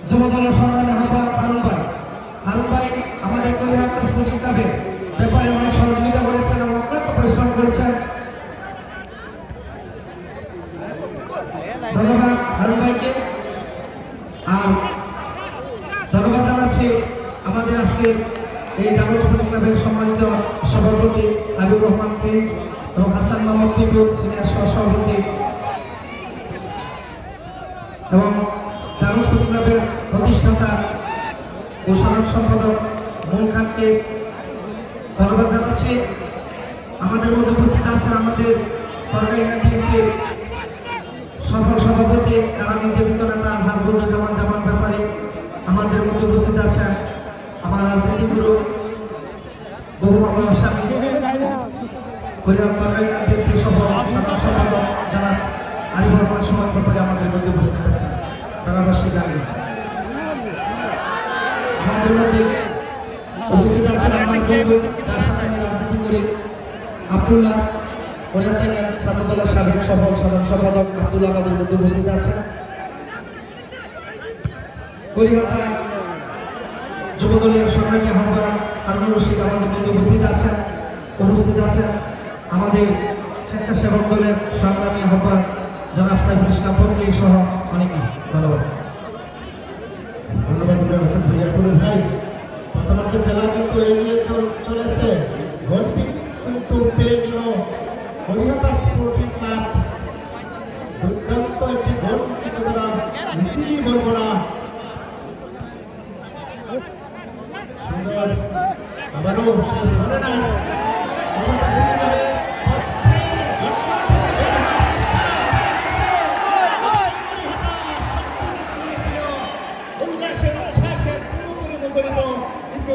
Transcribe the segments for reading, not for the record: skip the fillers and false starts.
যুবদলের সংগ্রামী আহ্বায়ক হারুন ভাই আমাদের কৈরাট স্পোর্টিং ক্লাবের ব্যাপারে অনেক সহযোগিতা করেছেন এবং অত্যন্ত পরিশ্রম করেছেন। ধন্যবাদ হারুন ভাইকে। আর ধন্যবাদ জানাচ্ছি আমাদের আজকে এই জাগো স্পোর্টিং ক্লাবের সম্মানিত সভাপতি হাবিবুর রহমান প্রিন্স এবং হাসান মাহমুদ টিপু সিনিয়র সহসভাপতি এবং জাগো স্পোর্টিং ক্লাবের প্রতিষ্ঠাতা ও সাধারণ সম্পাদক মূল খানকে ধন্যবাদ জানাচ্ছি। আমাদের মধ্যে উপস্থিত আছেন আমাদের সরকারি বিএনপির সফল সভাপতি কারা নির্যাতিত নেতা হাসবুজ্জামান জামান ব্যাপারী আমাদের মধ্যে উপস্থিত আছেন। আমার রাজনীতি গুরু বহু মামলার স্বামী কৈরাট সরকারি বিএনপি সাধারণ সম্পাদক যারা আরিফ রহমান সমাজ ব্যাপারে আমাদের মধ্যে উপস্থিত আছেন, তারা অবশ্যই জানেন। আমাদের মধ্যে উপস্থিত আছেন আমার বন্ধু যার সাথে আমি রাজনীতি করি আব্দুল্লাহ, কৈরাট ছাত্রদলের সাবেক সফল সাধারণ সম্পাদক আব্দুল্লাহ আমাদের মধ্যে উপস্থিত আছেন। কৈরাট যুবদলের সংগ্রামী আহ্বায়ক হারুনুর রশিদ আমাদের মধ্যে উপস্থিত আছেন। আমাদের স্বেচ্ছাসেবক দলের সংগ্রামী আহ্বায়ক জনাব সাইফুল ইসলাম বঙ্গী সহ অনেকেই। ধন্যবাদ। ধন্যবাদ ভাই। প্রথমত খেলা কিন্তু এগিয়ে চলেছে, গোলটি কিন্তু পেয়ে গেল কৈরাট স্পোর্টিং ক্লাব। দুর্দান্ত একটি গোল কিন্তু তারা মিছিলই বলবো না, সুন্দর আবারও ধরে না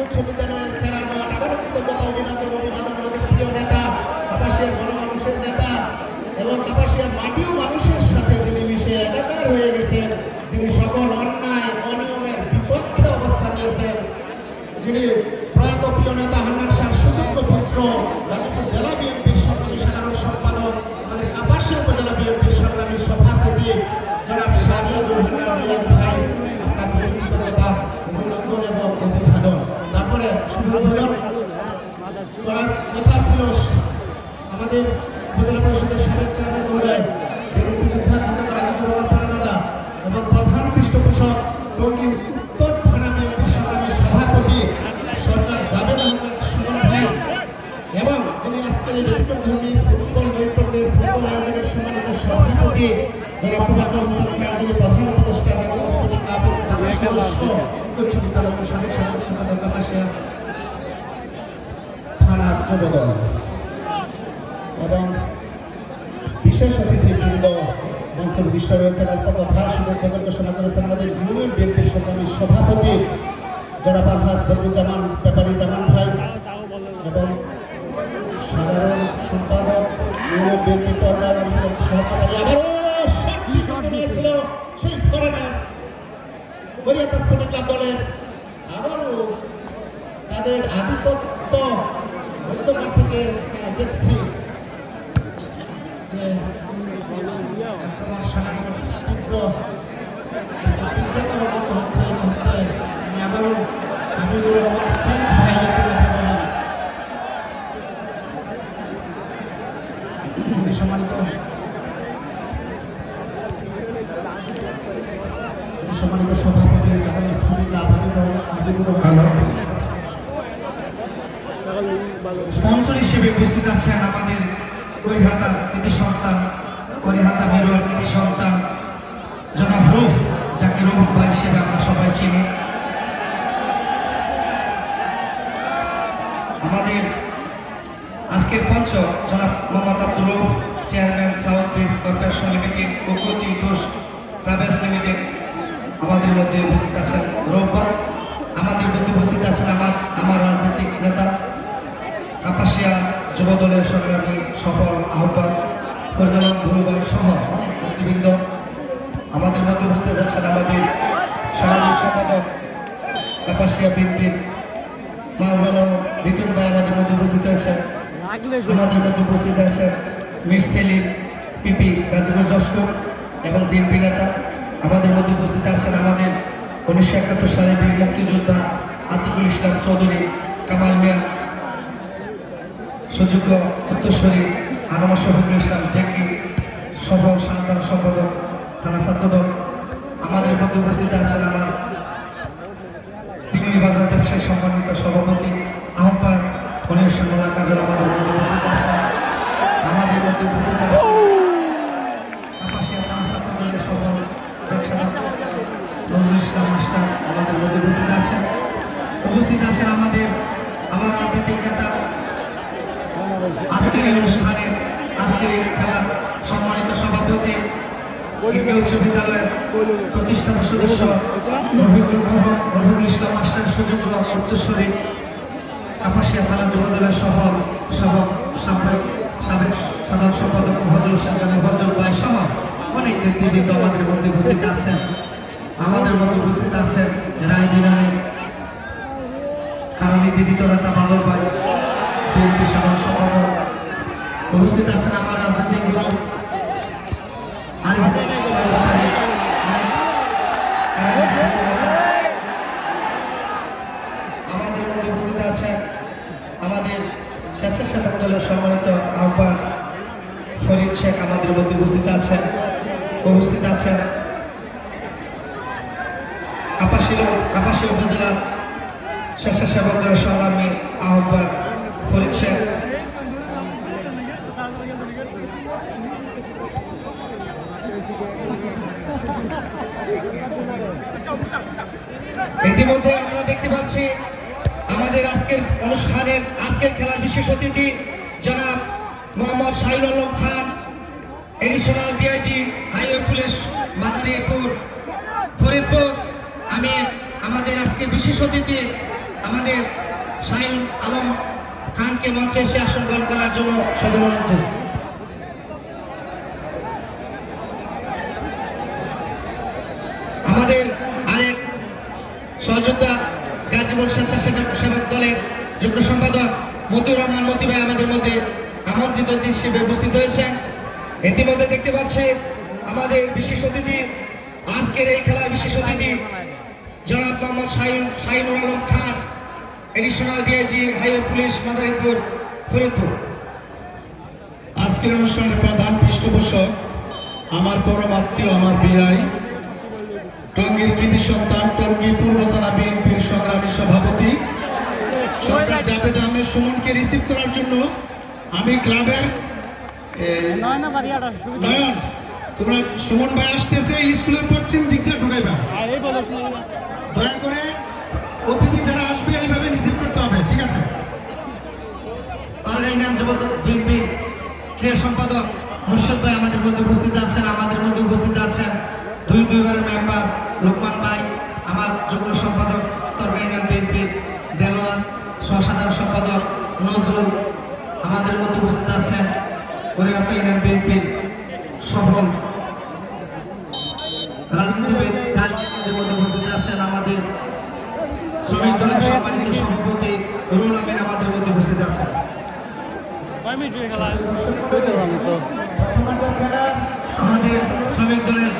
বিশ্ববিদ্যালয়ের খেলার মাঠ আবারও কৃতজ্ঞতা অভিবাদন আমাদের প্রিয় নেতা, কাপাসিয়ার গণমানুষের নেতা এবং কাপাসিয়ার মাটিও মানুষের সাথে যিনি মিশে একাকার হয়ে গেছেন, যিনি সকল অন্যায় অনিয়মের বিপক্ষে অবস্থান নিয়েছেন, যিনি প্রয়াত প্রিয় নেতা হান্নান শাহর সুযোগ্য পুত্র, গাজীপুর জেলা বিএনপির সংগ্রামী সাধারণ সম্পাদক, আমাদের কাপাসিয়া উপজেলা বিএনপির সংগ্রামী সভাপতি জনাব শাহরিয়াজুল হান্নান রিয়াজ ভাই, আপনার কৃতজ্ঞতা অভিনন্দন এবং অভিবাদন। তারপরে শুভোদ্বোধন করার কথা ছিল আমাদের উপজেলা পরিষদের সাবেক চেয়ারম্যান মহোদয় মুক্তিযোদ্ধা খন্দকার আজিজুর রহমান পারা দাদা এবং প্রধান পৃষ্ঠপোষক টঙ্গী উত্তর থানা বিএনপির সংগ্রামী সভাপতি সরকার জাবেদ আহমেদ সুমন ভাই এবং যিনি আজকের এই ব্যতিক্রমধর্মী ফুটবল নৈপুণ্যের ফুটবল আয়োজনের সম্মানিত সভাপতি জনাব মোবাজ্জল হোসেন খান, যিনি প্রধান উপদেষ্টা জাগো স্পোর্টিং ক্লাবের সদস্য উচ্চ বিদ্যালয়ের সাবেক সাধারণ সম্পাদক কাপাসিয়া থানা যুবদল এবং বিশেষ অতিথিবৃন্দ মঞ্চের বিষয় রয়েছেন। অল্প কথা শুভেচ্ছা ঘোষণা করেছেন আমাদের ইউনিয়ন বিএনপির সংগ্রামী সভাপতি জনাব আলহাজ বদরুজ্জামান ব্যাপারী জামান ভাই এবং সাধারণ সম্পাদক ইউনিয়ন বিএনপি সহকারী আবারও নিয়েছিল সেই ফরেনার কৈরাট স্পোর্টিং ক্লাব দলের আবারও তাদের আধিপত্য মধ্যমাঠ থেকে দেখছি যে তীব্রতর মতো হচ্ছে এই মুহূর্তে। আমি আবারও হাবিবুর রহমান প্রিন্স ভাই সম্মানিত সভাপতি Jago sporting club Habibur Rahman sponsor হিসেবে উপস্থিত আছেন আমাদের কৈরাটার কৃতি সন্তান, কৈরাটা বেরোয়ার কৃতি সন্তান জনাব রৌফ, যাকে রৌফ ভাই হিসেবে আমরা সবাই চিনি। আমাদের আজকের পঞ্চ জনাব Mohammad Abdul Rauf, chairman South Bridge corporation limited ও কোচিং টুরস ট্রাভেলস লিমিটেড আমাদের মধ্যে উপস্থিত আছেন। রৌফ আমাদের মধ্যে উপস্থিত আছেন আমার রাজনৈতিক নেতা কাপাসিয়া যুবদলের সংগ্রামী সফল আহ্বায়ক ফরিদুল ভুলবাড়ি সহ নেতৃবৃন্দ আমাদের মধ্যে উপস্থিত আছেন। আমাদের সাধারণ সম্পাদক কাপাসিয়া বিএনপির মাওলানা রিতুল ভাই আমাদের মধ্যে উপস্থিত আছেন। আমাদের মধ্যে উপস্থিত আছেন মির সেলিম পিপি গাজীপুর জসকো এবং বিএনপি নেতা। আমাদের মধ্যে উপস্থিত আছেন আমাদের 1971 সালে বীর মুক্তিযোদ্ধা আতিকুল ইসলাম চৌধুরী, কামাল মিয়া, সুযোগ্য উত্তরসূরি আনোয়ার শফিকুল ইসলাম জেকি, সফল সাধারণ সম্পাদক থানা ছাত্রদল। আমাদের মধ্যে উপস্থিত আছেন আমার চিংড়ি বাজার ব্যবসায়ী সম্মানিত সভাপতি আহ্বায়ক মনির মোল্লা কাজল আমাদের মধ্যে উপস্থিত আছেন। আমাদের মধ্যে উপস্থিত আছেন কাপাসিয়া থানা ছাত্রদলের সফল ব্যবসাদার নজরুল ইসলাম মাস্টার আমাদের মধ্যে উপস্থিত আছেন। উপস্থিত আছেন আমার রাজনৈতিক নেতা, আজকের এই অনুষ্ঠানে আজকের এই খেলার সম্মানিত সভাপতি ইন্ডিয়া উচ্চ বিদ্যালয়ের প্রতিষ্ঠাতা সদস্য রফিকুল ইসলাম মাস্টার, সুযোগ্য উত্তরসূরি কাপাসিয়া থানা যুব দলের সাবেক সাধারণ সম্পাদক ফজল সাহেব ফজল ভাই সহ অনেক নেতৃবৃন্দ আমাদের মধ্যে উপস্থিত আছেন। আমাদের মধ্যে উপস্থিত আছেন রায়দিনানের কারণ জীবিত নেতা বাদল ভাই, বিএনপি সাধারণ সম্পাদক। উপস্থিত আছেন আমার রাজনৈতিক গুরু আমাদের মধ্যে উপস্থিত আছেন আমাদের স্বেচ্ছাসেবক দলের সম্মানিত আহ্বায়ক ফরিদ শেখ আমাদের মধ্যে উপস্থিত আছেন। কাপাসিয়া উপজেলা স্বেচ্ছাসেবক দলের সংগ্রামী আহ্বায়ক ফরিদ শেখ। ইতিমধ্যে আমরা দেখতে পাচ্ছি আমাদের আজকের খেলার বিশেষ অতিথি জনাব Mohammad Shahinul Alam Khan, additional DIG highway police Madaripur Faridpur. আমি আমাদের আজকের বিশেষ অতিথি আমাদের শাহিনুল আলম খানকে মঞ্চে এসে আসন গ্রহণ করার জন্য সবাই জানাচ্ছি। আমাদের আরেক সহযোদ্ধা গাজীপুর স্বেচ্ছাসেবক দলের যুগ্ম সম্পাদক মতিউর রহমান মতি ভাই আমাদের মধ্যে আমন্ত্রিত অতিথি হিসেবে উপস্থিত হয়েছেন। ইতিমধ্যে দেখতে পাচ্ছি আমাদের বিশেষ অতিথি, আজকের এই খেলার বিশেষ অতিথি জনাব Mohammad Shahinul Alam Khan, additional DIG highway police Madaripur Faridpur. আজকের অনুষ্ঠানের প্রধান পৃষ্ঠপোষক আমার পরম আত্মীয়, আমার বিআই, টঙ্গীর কৃতি সন্তান, টঙ্গী পূর্ব থানা বিএনপির সংগ্রামী সভাপতি সরকার জাভেদ আহমেদ সুমনকে রিসিভ করার জন্য আমি ক্লাবের নয়ন, তোমরা সুমন ভাই আসতেছে স্কুলের পশ্চিম দিক দিয়ে ঢুকাইবা। দয়া করে অতিথি যারা আসবে এইভাবে রিসিভ করতে হবে, ঠিক আছে? বিএনপি ক্রিয়া সম্পাদক মুর্শিদ ভাই আমাদের মধ্যে উপস্থিত আছেন। আমাদের মধ্যে উপস্থিত আছেন দুইবারের মেম্বার লোকমান ভাই, আমার যুগ্ম সম্পাদক তরকারি বিএনপি দেলোয়ার, সাধারণ সম্পাদক নজরুল আমাদের মধ্যে উপস্থিত আছেন। পরিবর্তন ইউনিয়ন বিএনপির সফল রাজনীতিবিদ রাজনীতির মধ্যে উপস্থিত আছেন আমাদের শ্রমিক দলের সম্মানিত সভাপতি রুহুল আমিন আমাদের মধ্যে উপস্থিত আছেন। আমাদের শ্রমিক দলের